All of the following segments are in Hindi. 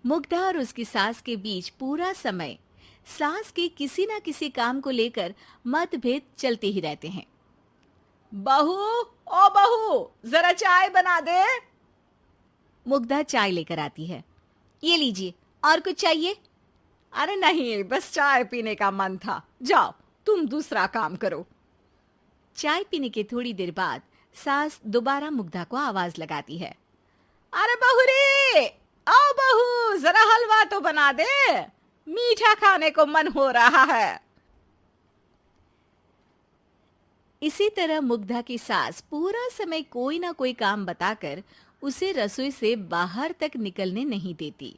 मुग्धा और उसकी सास के बीच पूरा समय सास के किसी ना किसी काम को लेकर मतभेद चलते ही रहते हैं। बहू, ओ बहू, जरा चाय बना दे। मुग्धा चाय लेकर आती है। ये लीजिए, और कुछ चाहिए? अरे नहीं, बस चाय पीने का मन था। जाओ, तुम दूसरा काम करो। चाय पीने के थोड़ी देर बाद सास दोबारा मुग्धा को आवाज लगाती है। अरे बहू रे, आओ बहू, जरा हलवा तो बना दे, मीठा खाने को मन हो रहा है। इसी तरह मुग्धा की सास पूरा समय कोई ना कोई काम बताकर उसे रसोई से बाहर तक निकलने नहीं देती।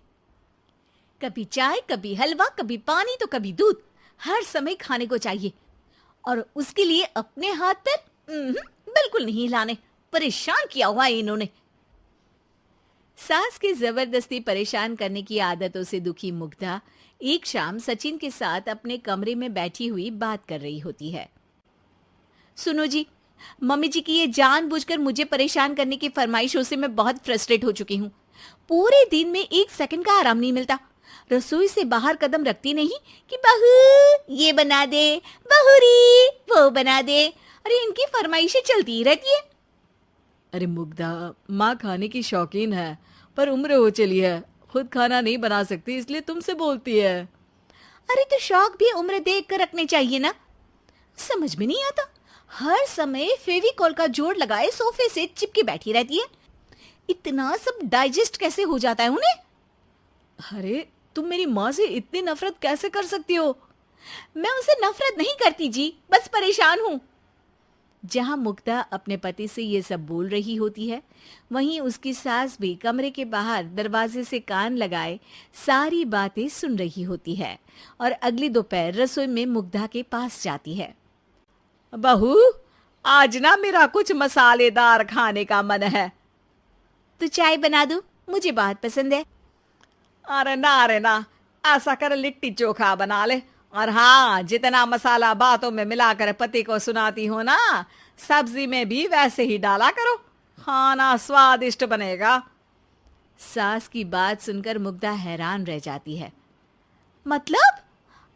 कभी चाय, कभी हलवा, कभी पानी तो कभी दूध, हर समय खाने को चाहिए और उसके लिए अपने हाथ पैर बिल्कुल नहीं हिलाने। परेशान किया हुआ है इन्होंने। सास की जबरदस्ती परेशान करने की आदतों से दुखी मुग्धा एक शाम सचिन के साथ अपने कमरे में बैठी हुई बात कर रही होती है। सुनो जी, मम्मी जी की ये जानबूझकर मुझे परेशान करने की फरमाइशों से मैं बहुत फ्रस्ट्रेट हो चुकी हूँ। पूरे दिन में एक सेकंड का आराम नहीं मिलता। रसोई से बाहर कदम रखती नहीं कि बहू ये बना दे, बहुरी वो बना दे। अरे इनकी फरमाइशें चलती ही रहती है। अरे मुग्धा, माँ खाने की शौकीन है, पर उम्र हो चली है, खुद खाना नहीं बना सकती, इसलिए तुमसे बोलती है। अरे तो शौक भी उम्र देख कर रखने चाहिए ना। समझ में नहीं आता, हर समय फेविकॉल का जोड़ लगाए सोफे से चिपकी बैठी रहती है। इतना सब डाइजेस्ट कैसे हो जाता है उन्हें? अरे तुम मेरी माँ से इतनी नफरत कैसे कर सकती हो? मैं उनसे नफरत नहीं करती जी, बस परेशान हूँ। जहां मुग्धा अपने पति से ये सब बोल रही होती है, वहीं उसकी सास भी कमरे के बाहर दरवाजे से कान लगाए सारी बातें सुन रही होती है और अगली दोपहर रसोई में मुग्धा के पास जाती है। बहू, आज ना मेरा कुछ मसालेदार खाने का मन है। तो चाय बना दूं? मुझे बहुत पसंद है। अरे ना, ऐसा कर लिट्टी चोखा बना ले। और हाँ, जितना मसाला बातों में मिलाकर पति को सुनाती हो ना, सब्जी में भी वैसे ही डाला करो, खाना स्वादिष्ट बनेगा। सास की बात सुनकर मुग्धा हैरान रह जाती है। मतलब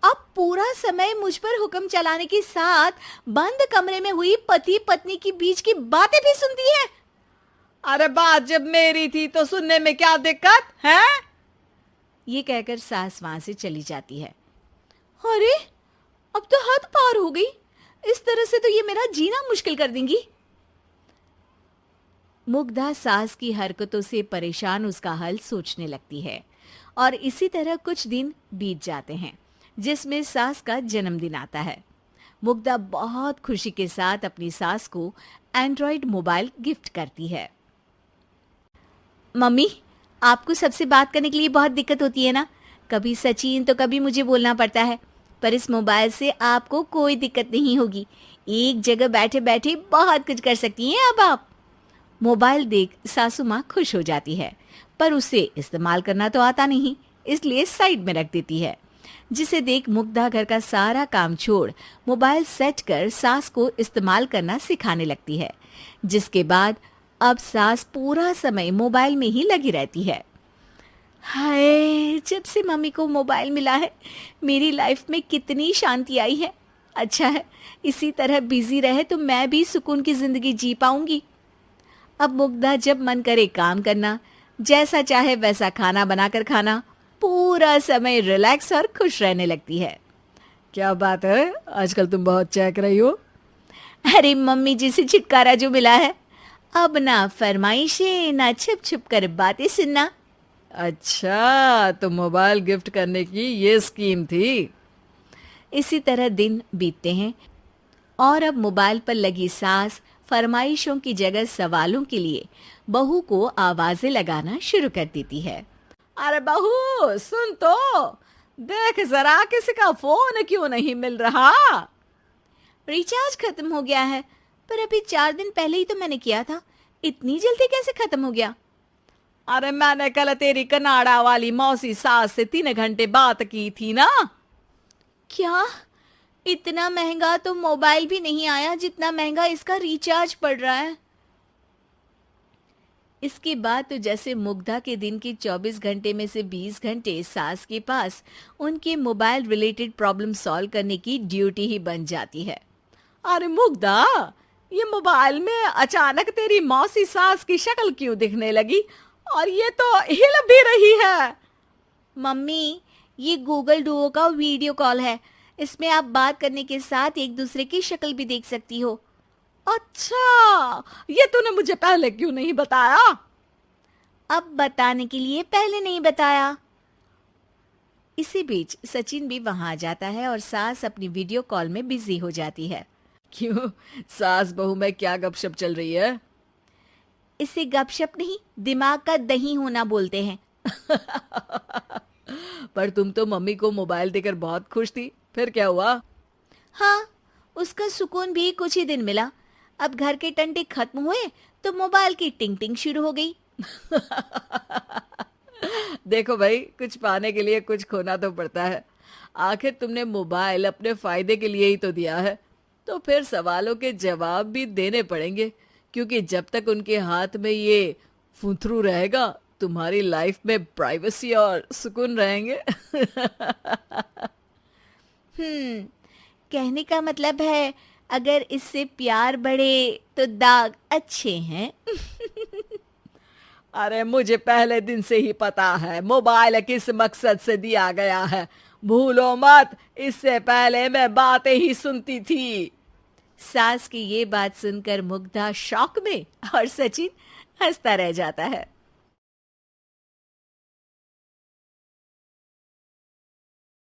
अब पूरा समय मुझ पर हुक्म चलाने के साथ बंद कमरे में हुई पति पत्नी की बीच की बातें भी सुनती है? अरे बात जब मेरी थी तो सुनने में क्या दिक्कत है? ये कहकर सास वहां से चली जाती है। अरे अब तो हद पार हो गई। इस तरह से तो ये मेरा जीना मुश्किल कर देंगी। मुग्धा सास की हरकतों से परेशान उसका हल सोचने लगती है और इसी तरह कुछ दिन बीत जाते हैं, जिसमें सास का जन्मदिन आता है। मुग्धा बहुत खुशी के साथ अपनी सास को एंड्रॉयड मोबाइल गिफ्ट करती है। मम्मी, आपको सबसे बात करने के लिए बहुत दिक्कत होती है ना? कभी सचिन तो कभी मुझे बोलना पड़ता है, पर इस मोबाइल से आपको कोई दिक्कत नहीं होगी। एक जगह बैठे बैठे बहुत कुछ कर सकती हैं अब आप। मोबाइल देख सासू माँ खुश हो जाती है, पर उसे इस्तेमाल करना तो आता नहीं, इसलिए साइड में रख देती है। जिसे देख मुग्धा घर का सारा काम छोड़ मोबाइल सेट कर सास को इस्तेमाल करना सिखाने लगती है, जिसके बाद अब सास पूरा समय मोबाइल में ही लगी रहती है। हाय, जब से मम्मी को मोबाइल मिला है मेरी लाइफ में कितनी शांति आई है। अच्छा है, इसी तरह बिजी रहे तो मैं भी सुकून की जिंदगी जी पाऊंगी। अब मुग्धा जब मन करे काम करना, जैसा चाहे वैसा खाना बनाकर खाना, पूरा समय रिलैक्स और खुश रहने लगती है। क्या बात है, आजकल तुम बहुत चहक रही हो। अरे मम्मी जी से छुटकारा जो मिला है, अब ना फरमाइशें ना छुप छुप कर बातें सुनना। अच्छा, तो मोबाइल गिफ्ट करने की ये स्कीम थी। इसी तरह दिन बीतते हैं और अब मोबाइल पर लगी सास फरमाइशों की जगह सवालों के लिए बहू को आवाजें लगाना शुरू कर देती है। अरे बहू सुन तो, देख जरा किसी का फोन क्यों नहीं मिल रहा? रिचार्ज खत्म हो गया है, पर अभी 4 दिन पहले ही तो मैंने किया था। इतनी जल्दी कैसे खत्म हो गया? अरे मैंने कल तेरी कनाडा वाली मौसी सास से 3 घंटे बात की थी ना। क्या? इतना महंगा तो मोबाइल भी नहीं आया जितना महंगा इसका रिचार्ज पड़ रहा है। इसके बाद तो जैसे मुग्धा के दिन के 24 घंटे में से 20 घंटे सास के पास उनके मोबाइल रिलेटेड प्रॉब्लम सॉल्व करने की ड्यूटी ही बन जाती है। अरे मुग्धा, ये मोबाइल में अचानक तेरी मौसी सास की शक्ल क्यों दिखने लगी? और ये तो हिल भी रही है। मम्मी, ये गूगल डुओ का वीडियो कॉल है। इसमें आप बात करने के साथ एक दूसरे की शक्ल भी देख सकती हो। अच्छा, ये तूने मुझे पहले क्यों नहीं बताया? अब बताने के लिए पहले नहीं बताया। इसी बीच सचिन भी वहां आ जाता है और सास अपनी वीडियो कॉल में बिजी हो जाती है। क्यों, सास बहू में क्या गपशप चल रही है? इसे गपशप नहीं, दिमाग का दही होना बोलते हैं। पर तुम तो मम्मी को मोबाइल देकर बहुत खुश थी, फिर क्या हुआ? हाँ, उसका सुकून भी कुछ ही दिन मिला। अब घर के टंटे खत्म हुए तो मोबाइल की टिंग टिंग शुरू हो गई। देखो भाई, कुछ पाने के लिए कुछ खोना तो पड़ता है। आखिर तुमने मोबाइल अपने फायदे के लिए ही तो दिया है, तो फिर सवालों के जवाब भी देने पड़ेंगे, क्योंकि जब तक उनके हाथ में ये फुंथरू रहेगा, तुम्हारी लाइफ में प्राइवेसी और सुकून रहेंगे। कहने का मतलब है अगर इससे प्यार बढ़े तो दाग अच्छे हैं। अरे मुझे पहले दिन से ही पता है मोबाइल किस मकसद से दिया गया है। भूलो मत, इससे पहले मैं बातें ही सुनती थी। सास की ये बात सुनकर मुग्धा शॉक में और सचिन हंसता रह जाता है।